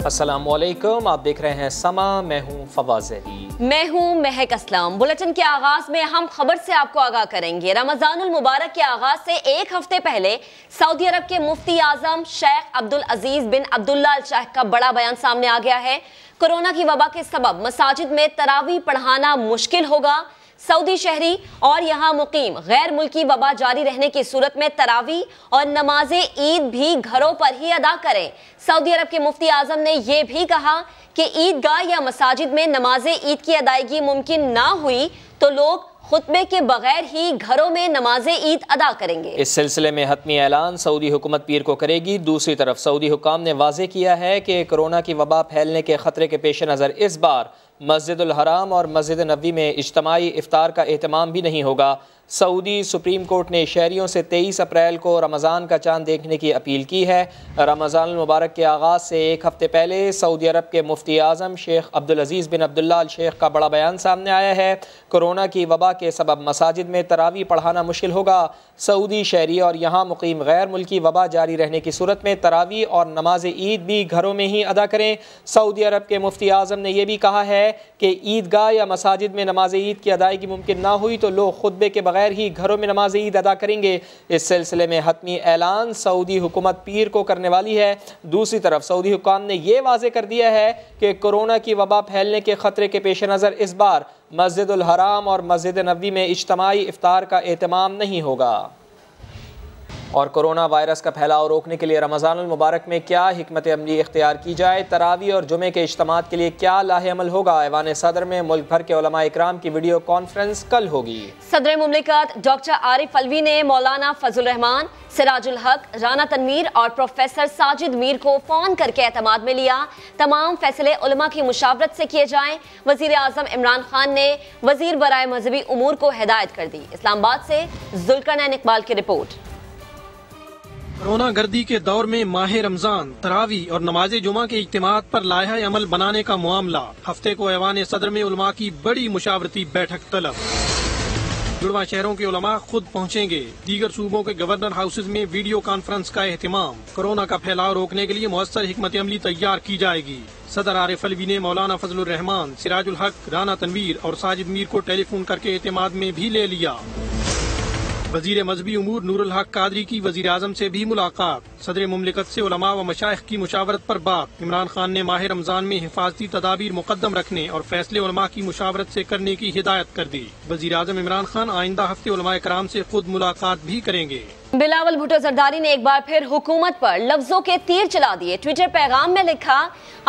अस्सलामुअलैकुम, आप देख रहे हैं समा। मैं हूं फवाज़ अली। मैं हूं महक असलम। बुलेटिन के आगाज में हम खबर से आपको आगाह करेंगे। रमजानुल मुबारक के आगाज से एक हफ्ते पहले सऊदी अरब के मुफ्ती आजम शेख अब्दुल अजीज बिन अब्दुल्ला अल शेख का बड़ा बयान सामने आ गया है। कोरोना की वबा के सबब मसाजिद में तरावी पढ़ाना मुश्किल होगा। सऊदी शहरी और यहाँ मुकीम गैर मुल्की वबा जारी रहने की सूरत में तरावी और नमाज ईद भी घरों पर ही अदा करें। सऊदी अरब के मुफ्ती आजम ने यह भी कहा कि ईदगाह या मसाजिद में नमाज ईद की अदायगी मुमकिन ना हुई तो लोग खुतबे के बगैर ही घरों में नमाज ईद अदा करेंगे। इस सिलसिले में हतमी ऐलान सऊदी हुकूमत पीर को करेगी। दूसरी तरफ सऊदी हुकाम ने वाज़े किया है कि कोरोना की वबा फैलने के खतरे के पेश नज़र इस बार मस्जिदुल हराम और मस्जिद नबी में इज्तमाई इफ्तार का एहतमाम भी नहीं होगा। सऊदी सुप्रीम कोर्ट ने शहरियों से 23 अप्रैल को रमज़ान का चांद देखने की अपील की है। रमज़ान मुबारक के आगाज़ से एक हफ्ते पहले सऊदी अरब के मुफ्ती आज़म शेख अब्दुल अजीज़ बिन अब्दुल्ला अल शेख का बड़ा बयान सामने आया है। कोरोना की वबा के सबब मसाजिद में तरावी पढ़ाना मुश्किल होगा। सऊदी शहरी और यहाँ मुकीम गैर मुल्की वबा जारी रहने की सूरत में तरावी और नमाज ईद भी घरों में ही अदा करें। सऊदी अरब के मुफ्ती आज़म ने यह भी कहा है कि ईदगाह या मसाजिद में नमाज ईद की अदायगी मुमकिन ना हुई तो लोग खुतबे के बगैर ही घरों में नमाज ईद अदा करेंगे। इस सिलसिले में हतमी ऐलान सऊदी हुकूमत पीर को करने वाली है। दूसरी तरफ सऊदी हुकाम ने यह वाज़े कर दिया है कि कोरोना की वबा फैलने के खतरे के पेश नज़र इस बार मस्जिदुल हराम और मस्जिद नबी में इज्तमाई इफ्तार का एहतमाम नहीं होगा। और कोरोना वायरस का फैलाव रोकने के लिए रमज़ानुल मुबारक में क्या हिकमत अमली इख्तियार की जाए, तरावी और जुमे के इज्तिमात के लिए क्या लाहे अमल होगा। ऐवान सदर में मुल्क भर के उलमा इकराम की वीडियो कॉन्फ्रेंस कल होगी। सदर मुमलिकत डॉक्टर आरिफ अलवी ने मौलाना फजल रहमान, सिराजुल हक, राना तनवीर और प्रोफेसर साजिद मीर को फोन करके एतमाद में लिया। तमाम फैसले उलमा की मुशावरत से किए जाएं। वजीर आजम इमरान खान ने वजीर बराए मजहबी उमूर को हिदायत कर दी। इस्लामाबाद से जुल्करनैन इकबाल की रिपोर्ट। कोरोना गर्दी के दौर में माह रमजान, तरावी और नमाज जुमा के इज्तिमात पर लायहा अमल बनाने का मामला। हफ्ते को ऐवान सदर में उलमा की बड़ी मुशावरती बैठक तलब। जुड़वा शहरों के उलमा खुद पहुँचेंगे। दीगर सूबों के गवर्नर हाउसेज में वीडियो कॉन्फ्रेंस का एहतमाम। कोरोना का फैलाव रोकने के लिए मुअस्सर हिकमत अमली तैयार की जाएगी। सदर आरिफ अलवी ने मौलाना फजल रहमान, सिराजुल हक, राना तनवीर और साजिद मीर को टेलीफोन करके एतमाद में भी ले लिया। वजीर मजहबी उमूर नूरुल हक कादरी की वजीर आजम से भी मुलाकात। सदर मुमलिकत से उलमा व मशाइख की मुशावरत पर बात। इमरान खान ने माह रमजान में हिफाजती तदाबीर मुकद्दम रखने और फैसले उलमा की मुशावरत से करने की हिदायत कर दी। वजीर आजम इमरान खान आइंदा हफ्ते उलमा इकराम से खुद मुलाकात भी करेंगे। बिलावल भुट्टो जरदारी ने एक बार फिर हुकूमत पर लफ्जों के तीर चला दिए। ट्विटर पैगाम में लिखा,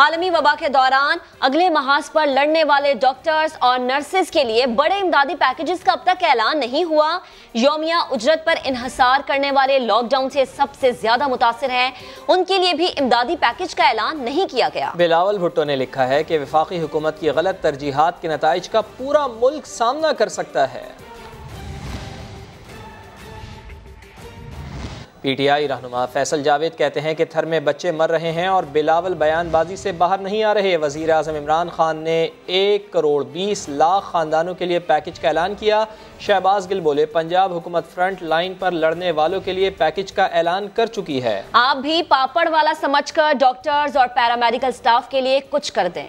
आलमी वबा के दौरान अगले महाज पर लड़ने वाले डॉक्टर्स और नर्सेज के लिए बड़े इमदादी पैकेजेस का अब तक ऐलान नहीं हुआ। यौमिया उजरत पर इन्हसार करने वाले लॉकडाउन से सबसे ज्यादा मुतासिर हैं, उनके लिए भी इमदादी पैकेज का ऐलान नहीं किया गया। बिलावल भुट्टो ने लिखा है कि वफाकी हुकूमत की गलत तरजीहात के नताइज का पूरा मुल्क सामना कर सकता है। पीटीआई रहनुमा फैसल जावेद कहते हैं कि थर में बच्चे मर रहे हैं और बिलावल बयानबाजी से बाहर नहीं आ रहे। वज़ीर आज़म इमरान खान ने 1 करोड़ 20 लाख खानदानों के लिए पैकेज का ऐलान किया। शहबाज गिल बोले, पंजाब हुकूमत फ्रंट लाइन पर लड़ने वालों के लिए पैकेज का ऐलान कर चुकी है। आप भी पापड़ वाला समझकर डॉक्टर्स और पैरामेडिकल स्टाफ के लिए कुछ कर दें।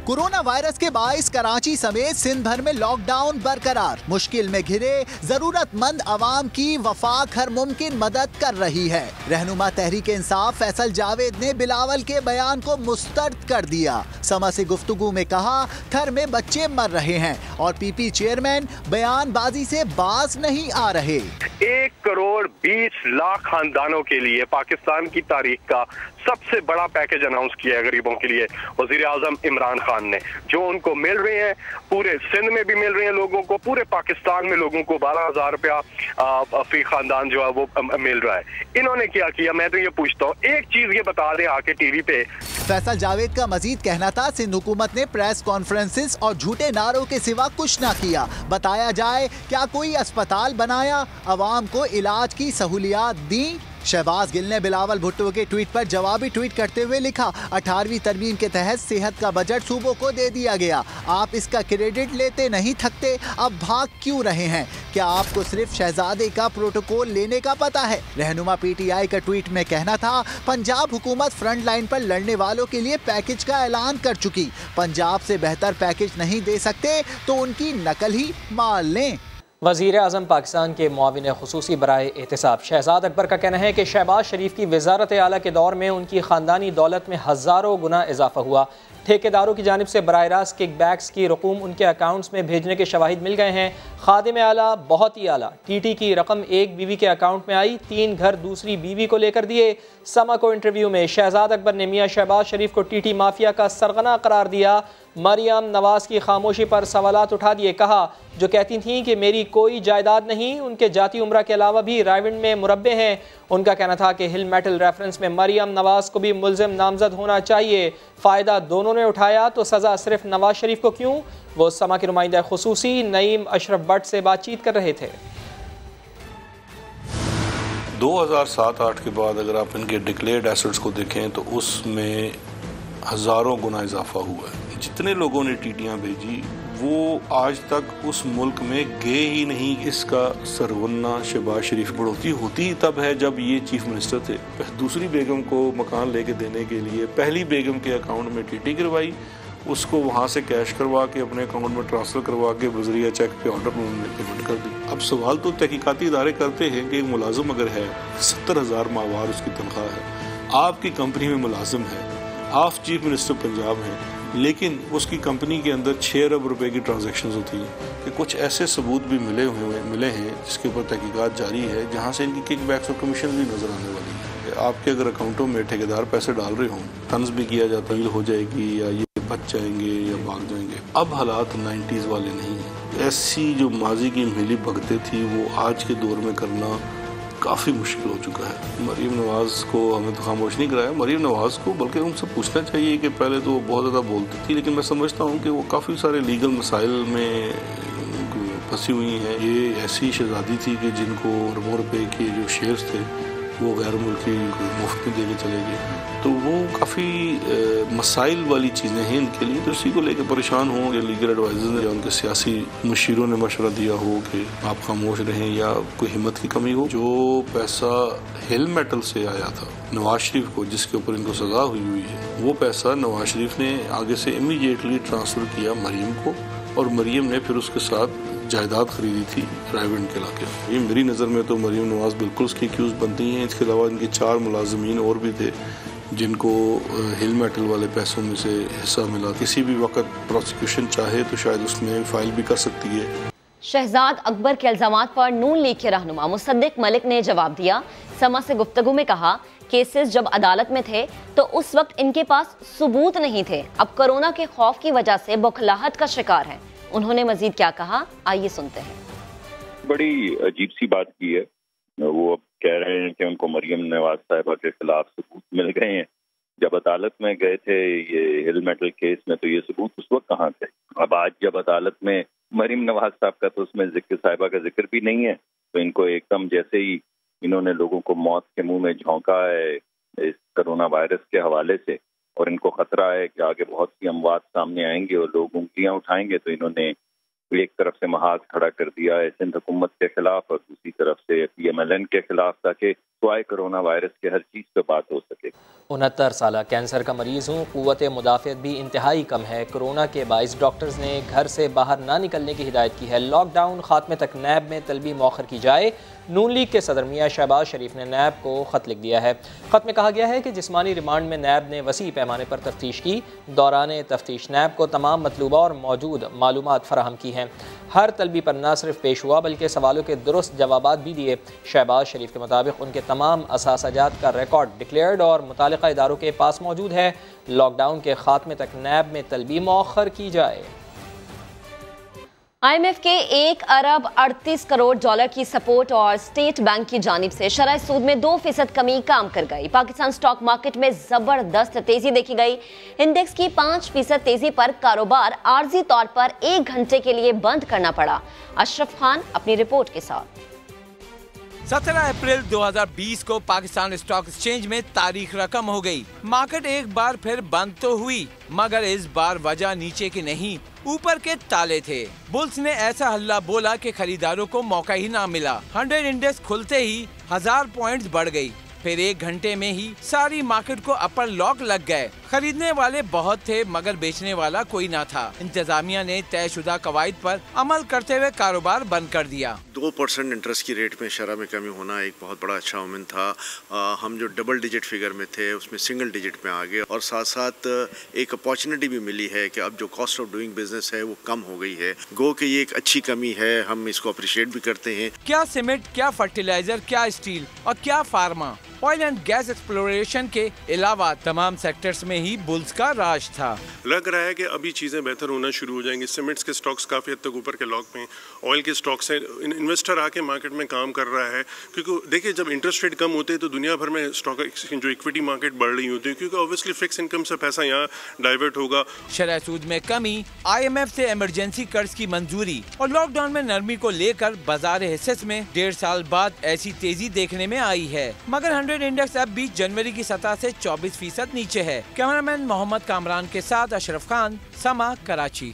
कोरोना वायरस के बाइस कराची समेत सिंध भर में लॉकडाउन बरकरार। मुश्किल में घिरे जरूरतमंद आवाम की वफाक हर मुमकिन मदद कर रही है। रहनुमा तहरीक इंसाफ फैसल जावेद ने बिलावल के बयान को मुस्तरद कर दिया। समा से गुफ्तगू में कहा, थर में बच्चे मर रहे हैं और पीपी चेयरमैन बयानबाजी से बाज नहीं आ रहे। 1 करोड़ 20 लाख खानदानों के लिए पाकिस्तान की तारीख का सबसे बड़ा पैकेज अनाउंस किया है गरीबों के लिए वजीर आजम इमरान खान ने। जो उनको मिल रहे हैं, पूरे सिंध में भी मिल रहे हैं लोगों को, पूरे पाकिस्तान में लोगों को 12,000 रुपया फी खानदान जो है वो मिल रहा है। इन्होंने क्या किया, मैं तो ये पूछता हूँ, एक चीज ये बता दें आके टीवी पे। फैसल जावेद का मजीद कहना था, सिंध हुकूमत ने प्रेस कॉन्फ्रेंसेस और झूठे नारों के सिवा कुछ न किया। बताया जाए क्या कोई अस्पताल बनाया, अवाम को इलाज की सहूलियात दी। शहबाज गिल ने बिलावल भुट्टो के ट्वीट पर जवाबी ट्वीट करते हुए लिखा, 18वीं तरमीम के तहत सेहत का बजट सूबों को दे दिया गया। आप इसका क्रेडिट लेते नहीं थकते, अब भाग क्यों रहे हैं? क्या आपको सिर्फ शहजादे का प्रोटोकॉल लेने का पता है? रहनुमा पीटीआई का ट्वीट में कहना था, पंजाब हुकूमत फ्रंट लाइन पर लड़ने वालों के लिए पैकेज का ऐलान कर चुकी। पंजाब से बेहतर पैकेज नहीं दे सकते तो उनकी नकल ही मार लें। वज़ीर आज़म पाकिस्तान के मुआविन खुसूसी बराए एहतिसाब शहजाद अकबर का कहना है कि शहबाज शरीफ की वज़ारत आला के दौर में उनकी ख़ानदानी दौलत में हज़ारों गुना इजाफा हुआ। ठेकेदारों की जानिब से बराह रास्त किकबैक्स की रकूम उनके अकाउंट्स में भेजने के शवाहिद मिल गए हैं। खादिम आला बहुत ही आला, टीटी की रकम एक बीवी के अकाउंट में आई, 3 घर दूसरी बीवी को लेकर दिए। समा को इंटरव्यू में शहजाद अकबर ने मियाँ शहबाज शरीफ को टीटी माफिया का सरगना करार दिया। मरियम नवाज की खामोशी पर सवालात उठा दिए। कहा, जो कहती थीं कि मेरी कोई जायदाद नहीं, उनके जाती उम्रा के अलावा भी रायविंड में मुरब्बे हैं। उनका कहना था कि हिल मेटल रेफरेंस में मरियम नवाज को भी मुल्जिम नामजद होना चाहिए। फ़ायदा दोनों ने उठाया तो सज़ा सिर्फ नवाज शरीफ को क्यों? वो समा के नुमाइंदा खुसूसी नईम अशरफ भट्ट से बातचीत कर रहे थे। 2007-8 के बाद अगर आप इनके डिक्लेयर्ड एसेट्स को देखें तो उसमें हज़ारों गुना इजाफा हुआ है। जितने लोगों ने टीटियाँ भेजी वो आज तक उस मुल्क में गए ही नहीं। इसका सरगना शहबाज शरीफ बढ़ोतरी होती तब है जब ये चीफ मिनिस्टर थे। दूसरी बेगम को मकान लेके देने के लिए पहली बेगम के अकाउंट में टीटी करवाई, उसको वहाँ से कैश करवा के अपने अकाउंट में ट्रांसफ़र करवा के वज़रिया चेक पे ऑर्डर में उन्होंने पेमेंट कर दी। अब सवाल तो तहकीकाती इदारे करते हैं कि एक मुलाजिम अगर है 70,000 माहवार उसकी तनख्वाह है, आपकी कंपनी में मुलाजिम है, आप चीफ मिनिस्टर पंजाब हैं, लेकिन उसकी कंपनी के अंदर 6 अरब रुपए की ट्रांजैक्शंस होती हैं कि कुछ ऐसे सबूत भी मिले हैं जिसके ऊपर तहकीकात जारी है जहाँ से इनकी किकबैक्स और कमीशन भी नजर आने वाली है। आपके अगर अकाउंटों में ठेकेदार पैसे डाल रहे हों, तंज भी किया जाता है, हो जाएगी या ये बच जाएंगे या भाग जाएंगे। अब हालात 90s वाले नहीं हैं। ऐसी जो माजी की मिली भगतें थी वो आज के दौर में करना काफ़ी मुश्किल हो चुका है। मरीम नवाज़ को हमें तो खामोश नहीं कराया, मरीम नवाज़ को बल्कि उनसे पूछना चाहिए कि पहले तो वो बहुत ज़्यादा बोलती थी, लेकिन मैं समझता हूँ कि वो काफ़ी सारे लीगल मसाइल में फंसी हुई हैं। ये ऐसी शहजादी थी कि जिनको अरबों रुपए के जो शेयर्स थे वो गैर मुल्की मुफ्त में देने चले गए, तो वो काफ़ी मसाइल वाली चीज़ें हैं इनके लिए। तो इसी को लेकर परेशान हो या लीगल एडवाइजर ने या उनके सियासी मुशीरों ने मशवरा दिया हो कि आप खामोश रहें या कोई हिम्मत की कमी हो। जो पैसा हिल मेटल से आया था नवाज शरीफ को, जिसके ऊपर इनको सज़ा हुई है, वो पैसा नवाज शरीफ ने आगे से इमीडिएटली ट्रांसफ़र किया मरीम को, और मरीम ने फिर उसके साथ जायदाद खरीदी थी रायविंड के इलाके में। ये मेरी नज़र में तो मरीम नवाज़ बिल्कुल उसकी एक्यूज़ बनती हैं। इसके अलावा इनके 4 मुलाजमीन और भी थे जिनको हिल मेटल वाले पैसों में से हिस्सा मिला। किसी भी वक्त प्रोसिक्यूशन चाहे तो शायद उसमें फाइल भी कर सकती है। शहजाद अकबर के इल्जामात पर नून लीग के रहनुमा मुसद्दिक मलिक ने जवाब दिया। समा से गुफ्तगू में कहा, केसेस जब अदालत में थे तो उस वक्त इनके पास सबूत नहीं थे, अब कोरोना के खौफ की वजह से बौखलाहट का शिकार है। उन्होंने मजीद क्या कहा, आइए सुनते हैं। बड़ी अजीब सी बात की है। वो अब कह रहे हैं कि उनको मरियम नवाज साहिबा के खिलाफ सबूत मिल गए हैं। जब अदालत में गए थे ये हिल मेटल केस में तो ये सबूत उस वक्त कहाँ थे। अब आज जब अदालत में मरियम नवाज साहब का तो उसमें जिक्र साहिबा का जिक्र भी नहीं है, तो इनको एकदम जैसे ही इन्होंने लोगों को मौत के मुंह में झोंका है इस कोरोना वायरस के हवाले से, और इनको खतरा है कि आगे बहुत सी अमवात सामने आएंगे और लोग उंगलियां उठाएंगे, तो इन्होंने एक तरफ से महाज खड़ा कर दिया है सिंध हुकूमत के खिलाफ और दूसरी तरफ से PMLN के खिलाफ, ताकि स्वाय कोरोना वायरस के हर चीज़ पे बात हो सके। 69 साल कैंसर का मरीज हूँ, क़ुव्वत मुदाफ़ियत भी इंतहाई कम है। कोरोना के बाइस डॉक्टर्स ने घर से बाहर ना निकलने की हिदायत की है। लॉकडाउन खात्मे तक नैब में तलबी मौखर की जाए। नून लीग के सदर मियाँ शहबाज शरीफ ने नैब को ख़त लिख दिया है। ख़त में कहा गया है कि जिस्मानी रिमांड में नैब ने वसी पैमाने पर तफ्तीश की। दौरान तफ्तीश नैब को तमाम मतलूबा और मौजूद मालूमात फराहम की हैं। हर तलबी पर न सिर्फ पेश हुआ बल्कि सवालों के दुरुस्त जवाबात भी दिए। शहबाज शरीफ के मुताबिक उनके तमाम असासाजात का रिकॉर्ड डिक्लेयर्ड और मुतालिका इदारों के पास मौजूद है। लॉकडाउन के खात्मे तक नैब में तलबी मौखर की जाए। IMF के 1 अरब 38 करोड़ डॉलर की सपोर्ट और स्टेट बैंक की जानिब से शरह सूद में 2% कमी काम कर गई। पाकिस्तान स्टॉक मार्केट में जबरदस्त तेजी देखी गई। इंडेक्स की 5% तेजी पर कारोबार आर्जी तौर पर 1 घंटे के लिए बंद करना पड़ा। अशरफ खान अपनी रिपोर्ट के साथ। 17 अप्रैल 2020 को पाकिस्तान स्टॉक एक्सचेंज में तारीख रकम हो गई। मार्केट एक बार फिर बंद तो हुई, मगर इस बार वजह नीचे की नहीं, ऊपर के ताले थे। बुल्स ने ऐसा हल्ला बोला कि खरीदारों को मौका ही ना मिला। 100 इंडेक्स खुलते ही 1000 पॉइंट्स बढ़ गई। फिर 1 घंटे में ही सारी मार्केट को अपर लॉक लग गए। खरीदने वाले बहुत थे, मगर बेचने वाला कोई ना था। इंतजामिया ने तयशुदा कवायद पर अमल करते हुए कारोबार बंद कर दिया। 2% इंटरेस्ट की रेट में शरह में कमी होना एक बहुत बड़ा अच्छा ओमेन था। हम जो डबल डिजिट फिगर में थे उसमें सिंगल डिजिट में आ गए, और साथ साथ एक अपॉर्चुनिटी भी मिली है कि अब जो कॉस्ट ऑफ डूइंग बिजनेस है वो कम हो गई है। गो कि ये एक अच्छी कमी है, हम इसको अप्रिशिएट भी करते हैं। क्या सीमेंट, क्या फर्टिलाइजर, क्या स्टील और क्या pharma, oil and gas exploration के अलावा तमाम सेक्टर्स में ही बुल्स का राज था। लग रहा है कि अभी चीजें बेहतर होना शुरू हो जाएंगी। सीमेंट्स के स्टॉक्स काफी हद तक ऊपर के लॉक में, ऑयल के स्टॉक्स हैं, इन्वेस्टर आके मार्केट में काम कर रहा है। क्योंकि देखिए, जब इंटरेस्ट रेट कम होते हैं तो दुनिया भर में स्टॉक जो इक्विटी मार्केट बढ़ रही होती है, क्योंकि ऑब्वियसली फिक्स इनकम से पैसा यहाँ डाइवर्ट होगा। शरह सूद में कमी, IMF से इमरजेंसी कर्ज की मंजूरी और लॉकडाउन में नरमी को लेकर बाजार हिस्सेस में 1.5 साल बाद ऐसी तेजी देखने में आई है। मगर 100 इंडेक्स अब भी जनवरी की सतह से 24% नीचे है। कैमरामैन मोहम्मद कामरान के साथ अशरफ खान, समा, कराची।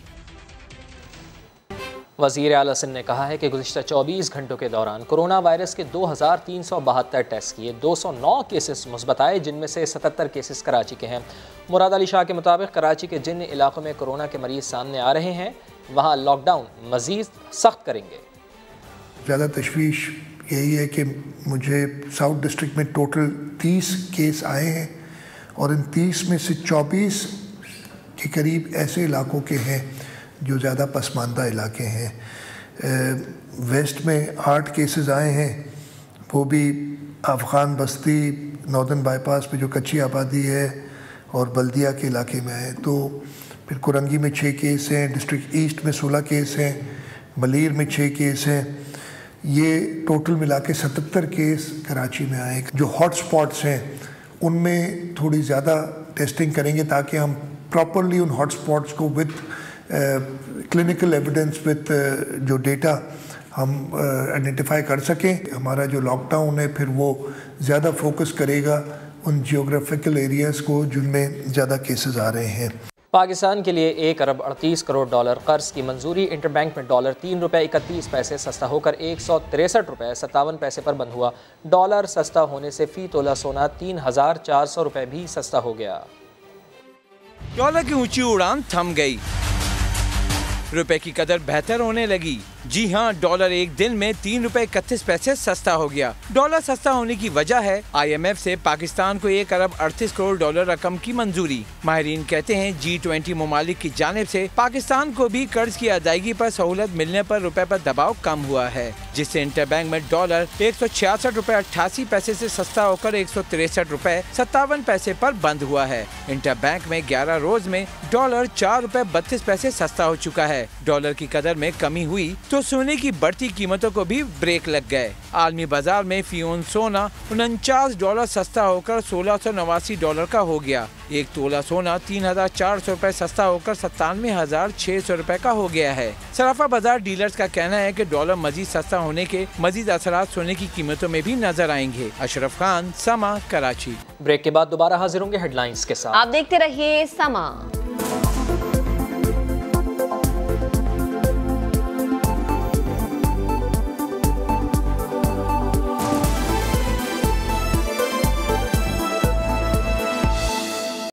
वज़ीर आला सिंध ने कहा है कि गुज़िश्ता 24 घंटों के दौरान कोरोना वायरस के 2372 टेस्ट किए, 209 केसेस मुस्बत आए, जिनमें से 77 केसेस कराची के हैं। मुराद अली शाह के मुताबिक कराची के जिन इलाकों में कोरोना के मरीज सामने आ रहे हैं वहाँ लॉकडाउन मज़ीद सख्त करेंगे। ज़्यादा तशवीश यही है कि मुझे साउथ डिस्ट्रिक्ट में टोटल 30 केस आए हैं, और इन 30 में से 24 के करीब ऐसे इलाकों के हैं जो ज़्यादा पसमानदा इलाके हैं। वेस्ट में 8 केसेस आए हैं, वो भी अफ़गान बस्ती, नॉर्दर्न बाईपास पे जो कच्ची आबादी है, और बल्दिया के इलाके में है। तो फिर कुरंगी में 6 केस हैं, डिस्ट्रिक्ट ईस्ट में 16 केस हैं, मलीर में 6 केस हैं। ये टोटल मिला के 77 केस कराची में आए। जो हॉट स्पॉट्स हैं उनमें थोड़ी ज़्यादा टेस्टिंग करेंगे ताकि हम प्रॉपरली उन हॉट स्पॉट्स को विद क्लिनिकल एविडेंस, विद जो डेटा हम आइडेंटिफाई कर सकें। हमारा जो लॉकडाउन है फिर वो ज़्यादा फोकस करेगा उन जियोग्राफिकल एरियाज़ को जिनमें ज़्यादा केसेस आ रहे हैं। पाकिस्तान के लिए 1 अरब 38 करोड़ डॉलर कर्ज की मंजूरी। इंटरबैंक में डॉलर 3 रुपये 31 पैसे सस्ता होकर 163 रुपये 57 पैसे पर बंद हुआ। डॉलर सस्ता होने से फी तोला सोना 3400 रुपये भी सस्ता हो गया। डॉलर की ऊंची उड़ान थम गई, रुपए की कदर बेहतर होने लगी। जी हाँ, डॉलर एक दिन में 3 रुपये 31 पैसे सस्ता हो गया। डॉलर सस्ता होने की वजह है IMF से पाकिस्तान को 1 अरब 38 करोड़ डॉलर रकम की मंजूरी। माहिरीन कहते हैं G20 ममालिक की जानिब से पाकिस्तान को भी कर्ज की अदायगी पर सहूलत मिलने पर रुपए पर दबाव कम हुआ है, जिससे इंटरबैंक में डॉलर 166 रुपये 88 पैसे से सस्ता होकर 163 रुपये 57 पैसे पर बंद हुआ है। इंटरबैंक में 11 रोज में डॉलर 4 रुपये 32 पैसे सस्ता हो चुका है। डॉलर की कदर में कमी हुई तो सोने की बढ़ती कीमतों को भी ब्रेक लग गए। आलमी बाजार में फी औंस सोना $49 सस्ता होकर $1689 का हो गया। 1 तोला सोना 3400 रुपये सस्ता होकर 97,600 रुपये का हो गया है। सराफा बाजार डीलर्स का कहना है कि डॉलर मजीद सस्ता होने के मजीद असरात सोने की कीमतों में भी नजर आएंगे। अशरफ खान, समा, कराची। ब्रेक के बाद दोबारा हाजिर होंगे हेडलाइंस के साथ। आप देखते रहिए समा।